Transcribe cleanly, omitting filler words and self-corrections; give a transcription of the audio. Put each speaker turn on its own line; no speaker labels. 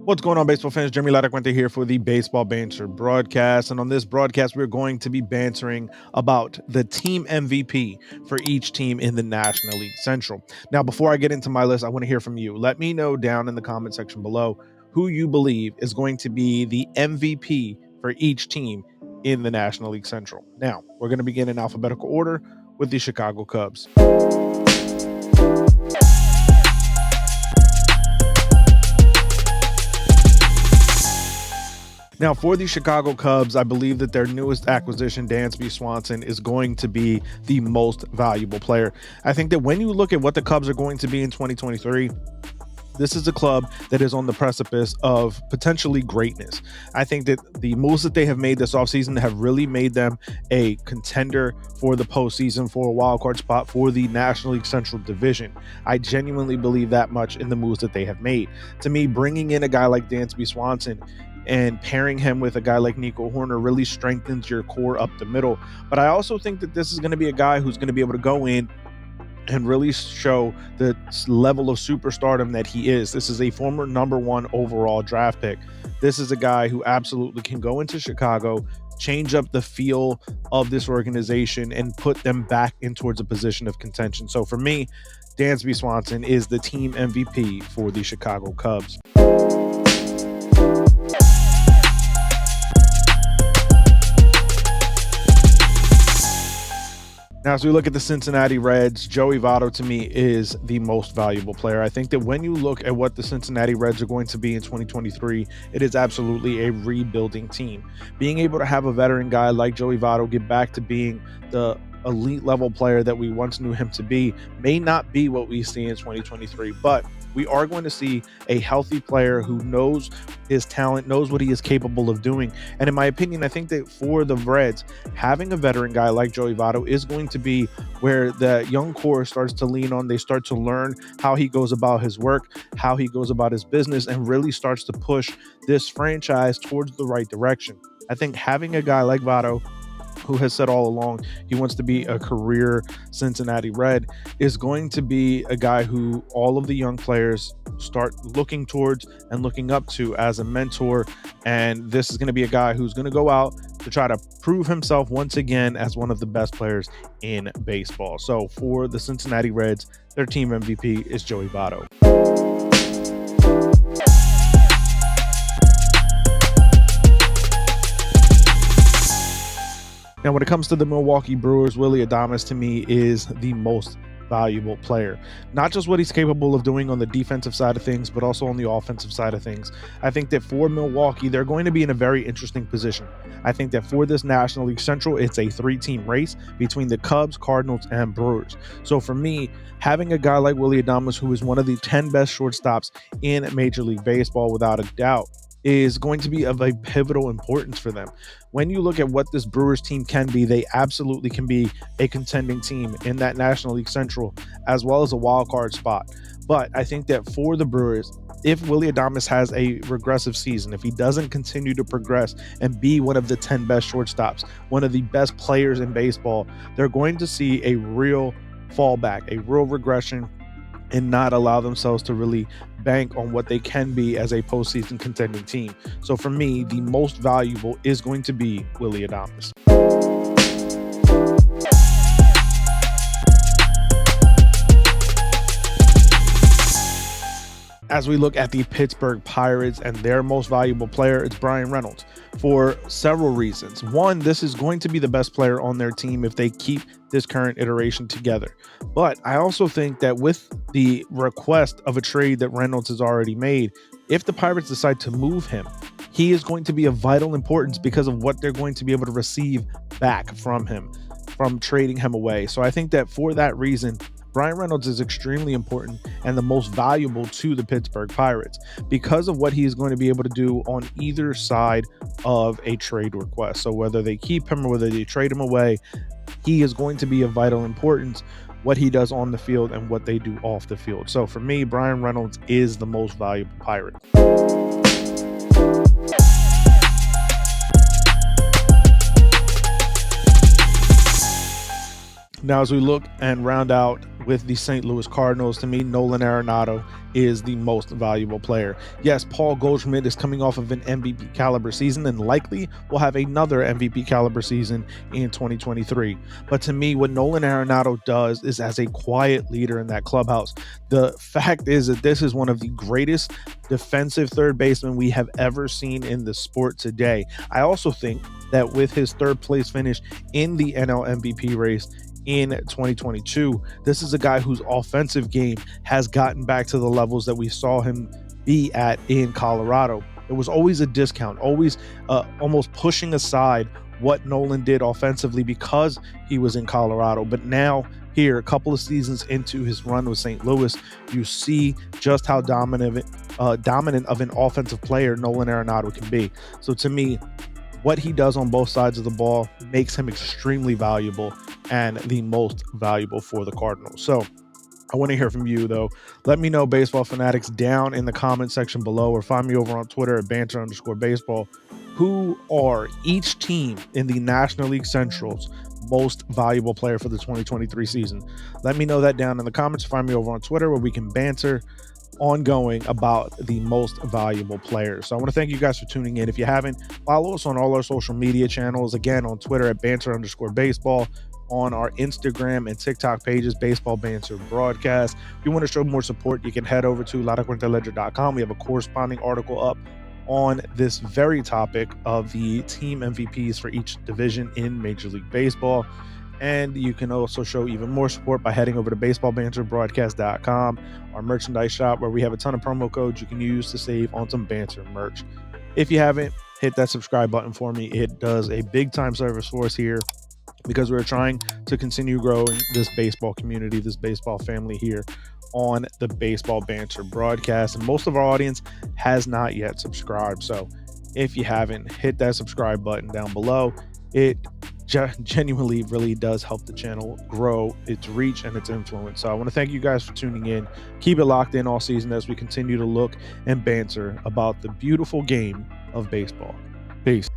What's going on, baseball fans? Jeremy Laracuente here for the Baseball Banter Broadcast. And on this broadcast, we're going to be bantering about the team MVP for each team in the National League Central. Now, before I get into my list, I want to hear from you. Let me know down in the comment section below who you believe is going to be the MVP for each team in the National League Central. Now, we're going to begin in alphabetical order with the Chicago Cubs. Now, for the Chicago Cubs, I believe that their newest acquisition, Dansby Swanson, is going to be the most valuable player. I think that when you look at what the Cubs are going to be in 2023, this is a club that is on the precipice of potentially greatness. I think that the moves that they have made this offseason have really made them a contender for the postseason, for a wild card spot for the National League Central Division. I genuinely believe that much in the moves that they have made. To me, bringing in a guy like Dansby Swanson and pairing him with a guy like Nico Horner really strengthens your core up the middle. But I also think that this is going to be a guy who's going to be able to go in and really show the level of superstardom that he is. This is a former #1 overall draft pick. This is a guy who absolutely can go into Chicago, change up the feel of this organization, and put them back in towards a position of contention. So for me, Dansby Swanson is the team MVP for the Chicago Cubs. Now, as we look at the Cincinnati Reds, Joey Votto to me is the most valuable player. I think that when you look at what the Cincinnati Reds are going to be in 2023, it is absolutely a rebuilding team. Being able to have a veteran guy like Joey Votto get back to being the elite level player that we once knew him to be may not be what we see in 2023, but we are going to see a healthy player who knows his talent, knows what he is capable of doing. And in my opinion, I think that for the Reds, having a veteran guy like Joey Votto is going to be where the young core starts to lean on. They start to learn how he goes about his work, how he goes about his business, and really starts to push this franchise towards the right direction. I think having a guy like Votto, who has said all along he wants to be a career Cincinnati Red, is going to be a guy who all of the young players start looking towards and looking up to as a mentor. And this is going to be a guy who's going to go out to try to prove himself once again as one of the best players in baseball. So for the Cincinnati Reds, their team MVP is Joey Votto. Now, when it comes to the Milwaukee Brewers, Willy Adames to me is the most valuable player. Not just what he's capable of doing on the defensive side of things, but also on the offensive side of things. I think that for Milwaukee, they're going to be in a very interesting position. I think that for this National League Central, it's a 3-team race between the Cubs, Cardinals, and Brewers. So for me, having a guy like Willy Adames, who is one of the 10 best shortstops in Major League Baseball, without a doubt, is going to be of a pivotal importance for them. When you look at what this Brewers team can be, they absolutely can be a contending team in that National League Central, as well as a wild card spot. But I think that for the Brewers, if Willy Adames has a regressive season, if he doesn't continue to progress and be one of the 10 best shortstops, one of the best players in baseball, they're going to see a real fallback, a real regression, and not allow themselves to really bank on what they can be as a postseason contending team. So for me, the most valuable is going to be Willy Adames. As we look at the Pittsburgh Pirates and their most valuable player, it's Bryan Reynolds, for several reasons. One, this is going to be the best player on their team if they keep this current iteration together. But I also think that with the request of a trade that Reynolds has already made, if the Pirates decide to move him, he is going to be of vital importance because of what they're going to be able to receive back from him, from trading him away. So I think that for that reason, Bryan Reynolds is extremely important and the most valuable to the Pittsburgh Pirates because of what he is going to be able to do on either side of a trade request. So whether they keep him or whether they trade him away, he is going to be of vital importance, what he does on the field and what they do off the field. So for me, Bryan Reynolds is the most valuable Pirate. Now, as we look and round out with the St. Louis Cardinals, to me, Nolan Arenado is the most valuable player. Yes, Paul Goldschmidt is coming off of an MVP caliber season and likely will have another MVP caliber season in 2023. But to me, what Nolan Arenado does is as a quiet leader in that clubhouse. The fact is that this is one of the greatest defensive third basemen we have ever seen in the sport today. I also think that with his third place finish in the NL MVP race in 2022, this is a guy whose offensive game has gotten back to the levels that we saw him be at in Colorado. It was always a discount, always almost pushing aside what Nolan did offensively because he was in Colorado. But now, here, a couple of seasons into his run with St. Louis, you see just how dominant of an offensive player Nolan Arenado can be. So to me, what he does on both sides of the ball makes him extremely valuable and the most valuable for the Cardinals. So I want to hear from you, though. Let me know, baseball fanatics, down in the comment section below, or find me over on Twitter at banter_baseball. Who are each team in the National League Central's most valuable player for the 2023 season? Let me know that down in the comments. Find me over on Twitter where we can banter ongoing about the most valuable players. So I want to thank you guys for tuning in. If you haven't, follow us on all our social media channels. Again, on Twitter at banter_baseball, on our Instagram and TikTok pages, Baseball Banter Broadcast. If you want to show more support, you can head over to laracuenteledger.com. We have a corresponding article up on this very topic of the team MVPs for each division in Major League Baseball. And you can also show even more support by heading over to baseballbanterbroadcast.com, our merchandise shop, where we have a ton of promo codes you can use to save on some banter merch. If you haven't, hit that subscribe button for me. It does a big time service for us here, because we're trying to continue growing this baseball community, this baseball family here on the Baseball Banter Broadcast. And most of our audience has not yet subscribed. So if you haven't, hit that subscribe button down below. It genuinely really does help the channel grow its reach and its influence. So I want to thank you guys for tuning in. Keep it locked in all season as we continue to look and banter about the beautiful game of baseball. Peace.